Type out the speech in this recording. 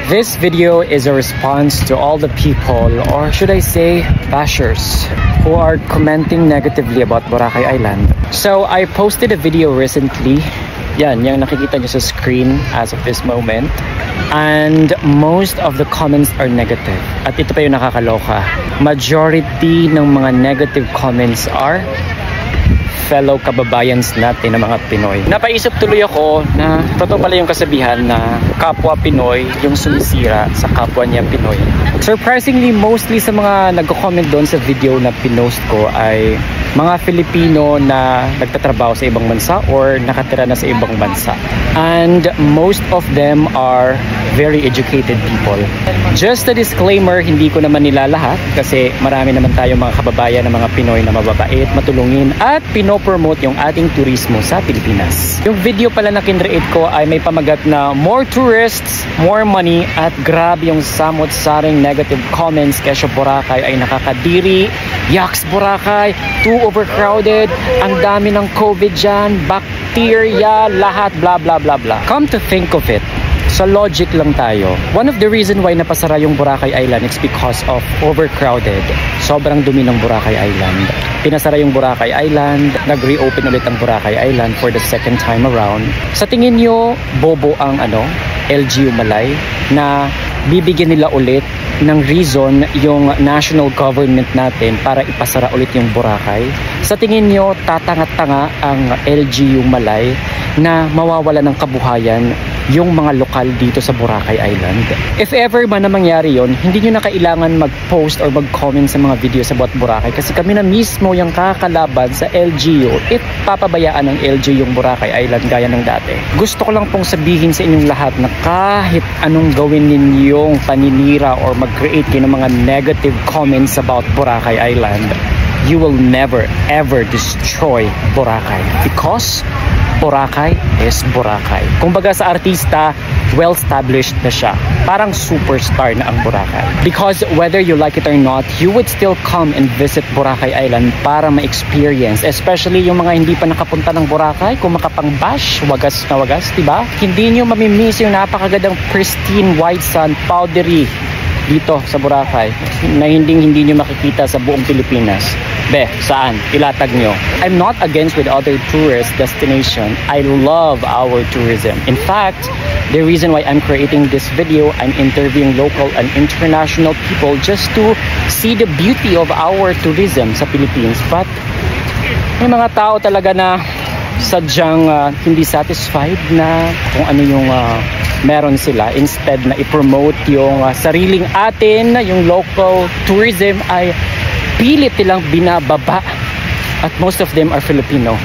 This video is a response to all the people, or should I say bashers, who are commenting negatively about Boracay Island. So I posted a video recently. Yan, yung nakikita nyo sa screen as of this moment. And most of the comments are negative. At ito pa yung nakakaloka. Majority ng mga negative comments are fellow kababayans natin na mga Pinoy. Napaisip tuloy ako na totoo pala yung kasabihan na kapwa Pinoy yung sumisira sa kapwa niya Pinoy. Surprisingly, mostly sa mga nagko-comment doon sa video na pinost ko ay mga Filipino na nagtatrabaho sa ibang bansa or nakatira na sa ibang bansa. And most of them are very educated people. Just a disclaimer, hindi ko naman nila lahat kasi marami naman tayong mga kababayan na mga Pinoy na mababait, matulungin at pinopromote yung ating turismo sa Pilipinas. Yung video pala na kinreate ko ay may pamagat na more tourists, more money, at grabe yung samot-saring negative comments kesyo Boracay ay nakakadiri, yaks Boracay, too overcrowded, ang dami ng COVID dyan, bacteria, lahat blah blah blah blah. Come to think of it, sa logic lang tayo. One of the reason why napasara yung Boracay Island is because of overcrowded. Sobrang dumi ng Boracay Island. Pinasara yung Boracay Island, nag-reopen ulit ang Boracay Island for the second time around. Sa tingin nyo, bobo ang LGU Malay na bibigyan nila ulit ng reason yung national government natin para ipasara ulit yung Boracay? Sa tingin nyo, tatanga-tanga ang LGU Malay na mawawala ng kabuhayan yung mga lokal dito sa Boracay Island? If ever man na mangyari yon, hindi nyo na kailangan mag-post or mag-comment sa mga videos about Boracay kasi kami na mismo yung kakalaban sa LGU if papabayaan ng LGU yung Boracay Island gaya ng dati. Gusto ko lang pong sabihin sa inyong lahat na kahit anong gawin ninyong paninira or mag-create kayo ng mga negative comments about Boracay Island, you will never ever destroy Boracay because Boracay is Boracay. Kumbaga sa artista, well-established na siya. Parang superstar na ang Boracay. Because whether you like it or not, you would still come and visit Boracay Island para ma-experience. Especially yung mga hindi pa nakapunta ng Boracay, kung makapang-bash, wagas na wagas, diba? Hindi nyo mamimiss yung napakagandang pristine white sand powdery dito sa Boracay na hindi nyo makikita sa buong Pilipinas. Saan? Ilatag nyo. I'm not against with other tourist destination. I love our tourism. In fact, the reason why I'm creating this video, I'm interviewing local and international people just to see the beauty of our tourism sa Philippines. But may mga tao talaga na sadyang hindi satisfied na kung ano yung meron sila. Instead na i-promote yung sariling atin, yung local tourism ay pilit nilang binababa, at most of them are Filipino.